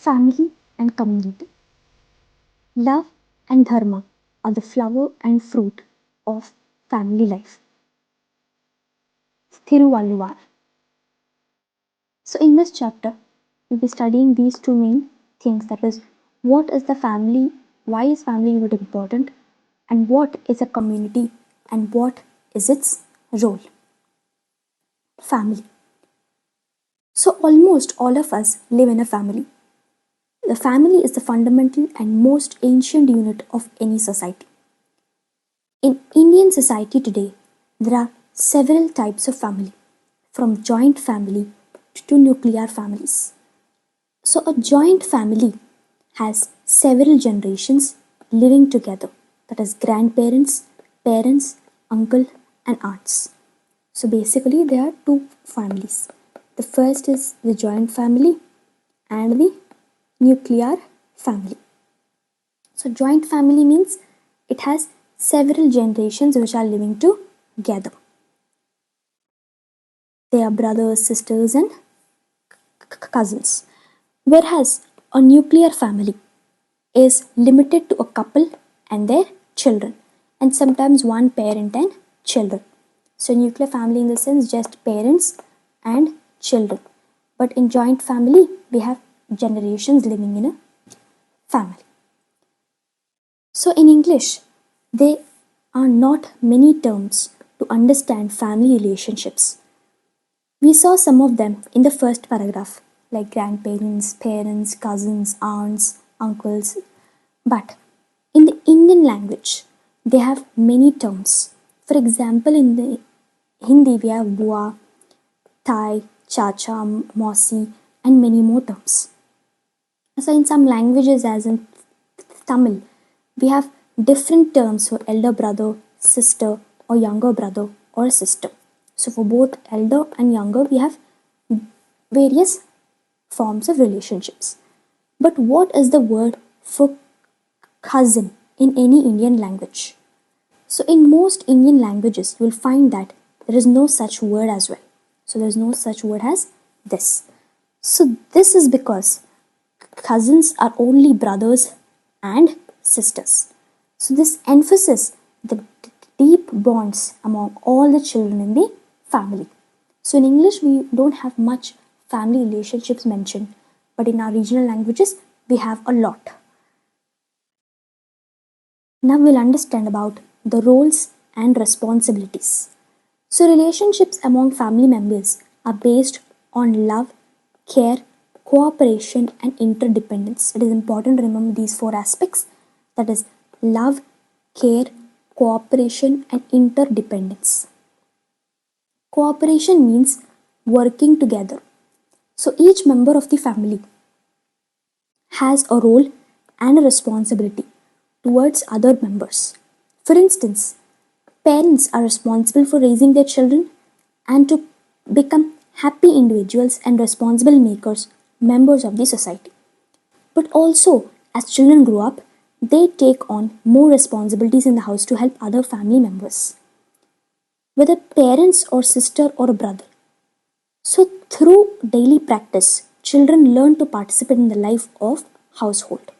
Family and community. Love and dharma are the flower and fruit of family life. Thiruvalluvar. So, in this chapter, we'll be studying these two main things, that is, what is the family, why is family unit important, and what is a community, and what is its role. Family. So, almost all of us live in a family. The family is the fundamental and most ancient unit of any society. In Indian society today, there are several types of family, from joint family to nuclear families. So, a joint family has several generations living together, that is, grandparents, parents, uncle, and aunts. So, basically, there are two families. The first is the joint family and the nuclear family. So, joint family means it has several generations which are living together. They are brothers, sisters, and cousins. Whereas a nuclear family is limited to a couple and their children, and sometimes one parent and children. So, nuclear family in the sense just parents and children. But in joint family, we have generations living in a family. So, in English, there are not many terms to understand family relationships. We saw some of them in the first paragraph, like grandparents, parents, cousins, aunts, uncles. But in the Indian language, they have many terms. For example, in the Hindi, we have bua, thai, chacha, mosi, and many more terms. So, in some languages, as in Tamil, we have different terms for elder brother, sister, or younger brother or sister. So, for both elder and younger, we have various forms of relationships. But what is the word for cousin in any Indian language? So, in most Indian languages, you will find that there is no such word as well. So, there is no such word as this. So, this is because cousins are only brothers and sisters. So, this emphasizes the deep bonds among all the children in the family. So, in English, we don't have much family relationships mentioned, but in our regional languages, we have a lot. Now, we'll understand about the roles and responsibilities. So, relationships among family members are based on love, care, cooperation, and interdependence. It is important to remember these four aspects, that is, love, care, cooperation, and interdependence. Cooperation means working together. So, each member of the family has a role and a responsibility towards other members. For instance, parents are responsible for raising their children and to become happy individuals and responsible makers, members of the society. But also, as children grow up, they take on more responsibilities in the house to help other family members, whether parents or sister or a brother. So, through daily practice, children learn to participate in the life of household.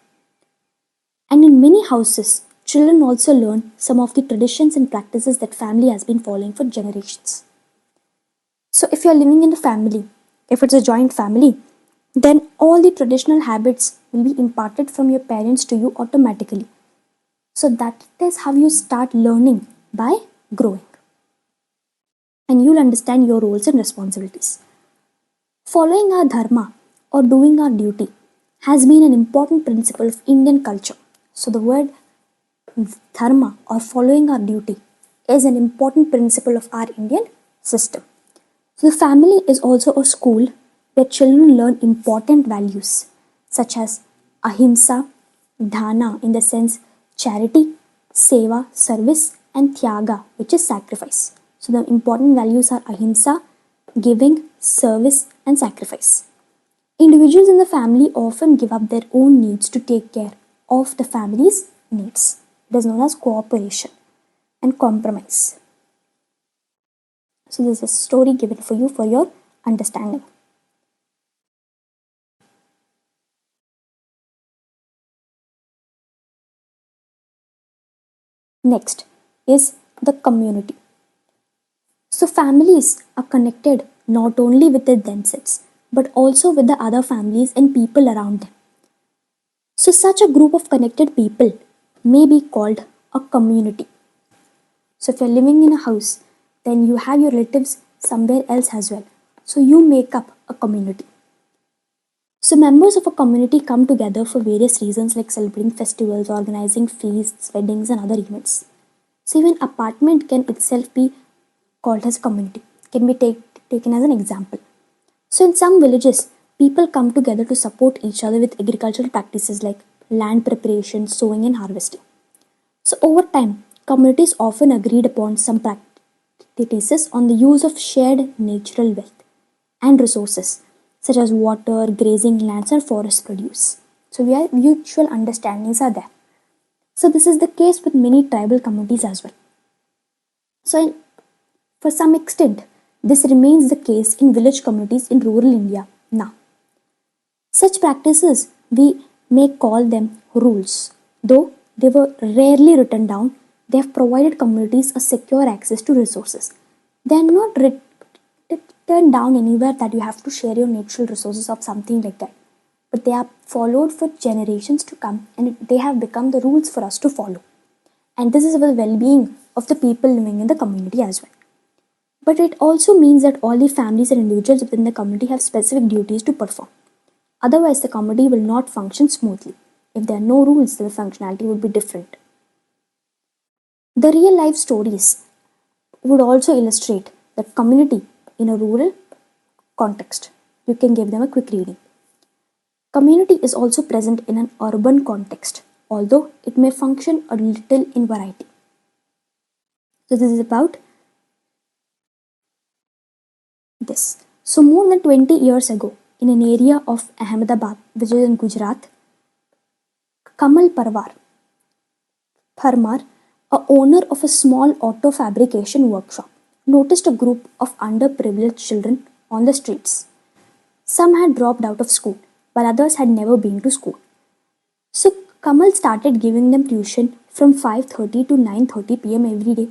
And in many houses, children also learn some of the traditions and practices that family has been following for generations. So, if you are living in a family, if it's a joint family, then all the traditional habits will be imparted from your parents to you automatically. So, that is how you start learning by growing. And you'll understand your roles and responsibilities. Following our dharma or doing our duty has been an important principle of Indian culture. So, the word dharma or following our duty is an important principle of our Indian system. So, the family is also a school where children learn important values such as ahimsa, dana in the sense charity, seva, service, and tyaga, which is sacrifice. So, the important values are ahimsa, giving, service, and sacrifice. Individuals in the family often give up their own needs to take care of the family's needs. It is known as cooperation and compromise. So, this is a story given for you for your understanding. Next is the community. So families are connected not only with themselves but also with the other families and people around them. So such a group of connected people may be called a community. So if you're living in a house, then you have your relatives somewhere else as well. So you make up a community. So members of a community come together for various reasons like celebrating festivals, organizing feasts, weddings and other events. So even apartment can itself be called as community, can be taken as an example. So in some villages, people come together to support each other with agricultural practices like land preparation, sowing and harvesting. So over time, communities often agreed upon some practices on the use of shared natural wealth and resources such as water, grazing lands and forest produce. So mutual understandings are there. So this is the case with many tribal communities as well. So for some extent, this remains the case in village communities in rural India now. Such practices, we may call them rules. Though they were rarely written down, they have provided communities a secure access to resources. They are not written down anywhere that you have to share your natural resources or something like that. But they are followed for generations to come and they have become the rules for us to follow. And this is for the well being of the people living in the community as well. But it also means that all the families and individuals within the community have specific duties to perform. Otherwise, the community will not function smoothly. If there are no rules, the functionality would be different. The real life stories would also illustrate that community in a rural context. You can give them a quick reading. Community is also present in an urban context, although it may function a little in variety. So, this is about this. So, more than 20 years ago, in an area of Ahmedabad, which is in Gujarat, Kamal Parmar, a owner of a small auto fabrication workshop, noticed a group of underprivileged children on the streets. Some had dropped out of school, while others had never been to school. So Kamal started giving them tuition from 5:30 to 9:30 p.m. every day.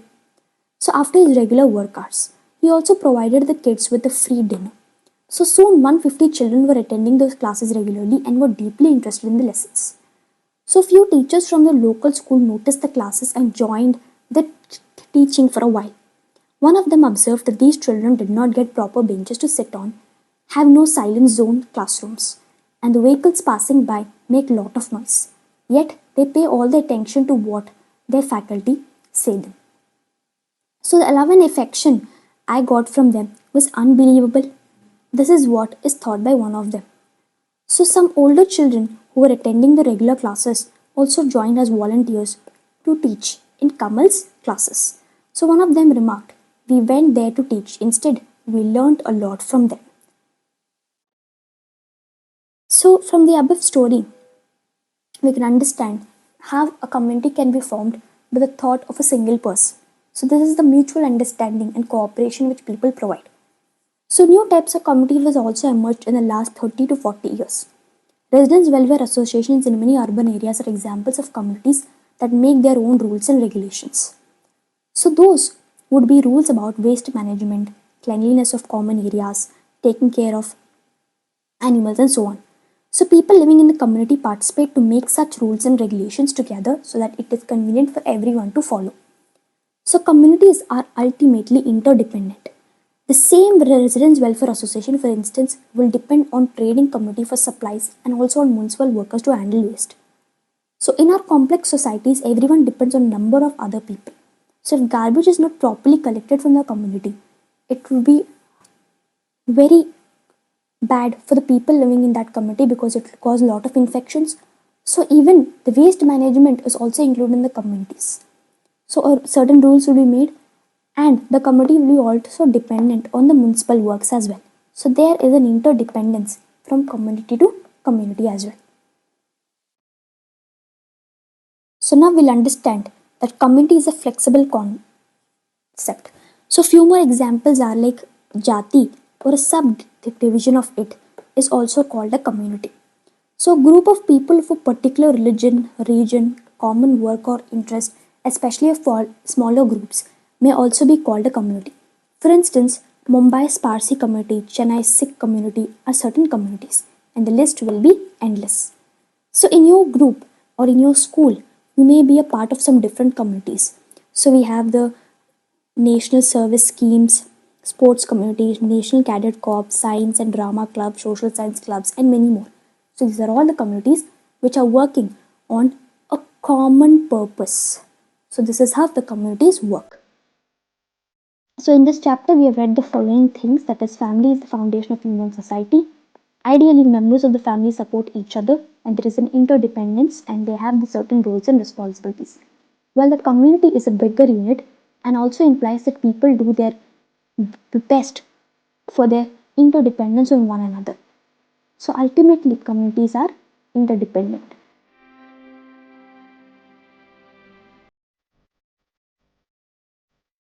So after his regular work hours, he also provided the kids with a free dinner. So soon 150 children were attending those classes regularly and were deeply interested in the lessons. So few teachers from the local school noticed the classes and joined the teaching for a while. One of them observed that these children did not get proper benches to sit on, have no silent zone classrooms, and the vehicles passing by make a lot of noise. Yet they pay all the attention to what their faculty say them. So the love and affection I got from them was unbelievable. This is what is thought by one of them. So some older children who were attending the regular classes also joined as volunteers to teach in Kamal's classes. So one of them remarked, "We went there to teach. Instead, we learned a lot from them." So from the above story, we can understand how a community can be formed by the thought of a single person. So this is the mutual understanding and cooperation which people provide. So new types of communities has also emerged in the last 30 to 40 years. Residents' welfare associations in many urban areas are examples of communities that make their own rules and regulations. So those would be rules about waste management, cleanliness of common areas, taking care of animals and so on. So people living in the community participate to make such rules and regulations together so that it is convenient for everyone to follow. So communities are ultimately interdependent. The same residents welfare association, for instance, will depend on trading community for supplies and also on municipal workers to handle waste. So in our complex societies, everyone depends on a number of other people. So if garbage is not properly collected from the community, it will be very bad for the people living in that community because it will cause a lot of infections. So even the waste management is also included in the communities. So certain rules will be made and the community will be also dependent on the municipal works as well. So there is an interdependence from community to community as well. So now we'll understand that community is a flexible concept. So few more examples are like jati or a subdivision of it is also called a community. So a group of people of a particular religion, region, common work or interest especially for smaller groups, may also be called a community. For instance, Mumbai's Parsi community, Chennai's Sikh community are certain communities, and the list will be endless. So, in your group or in your school, you may be a part of some different communities. So, we have the national service schemes, sports communities, national cadet corps, science and drama clubs, social science clubs, and many more. So, these are all the communities which are working on a common purpose. So, this is how the communities work. So, in this chapter, we have read the following things, that is, family is the foundation of human society. Ideally, members of the family support each other, and there is an interdependence, and they have the certain roles and responsibilities. While the community is a bigger unit and also implies that people do their best for their interdependence on one another. So, ultimately, communities are interdependent.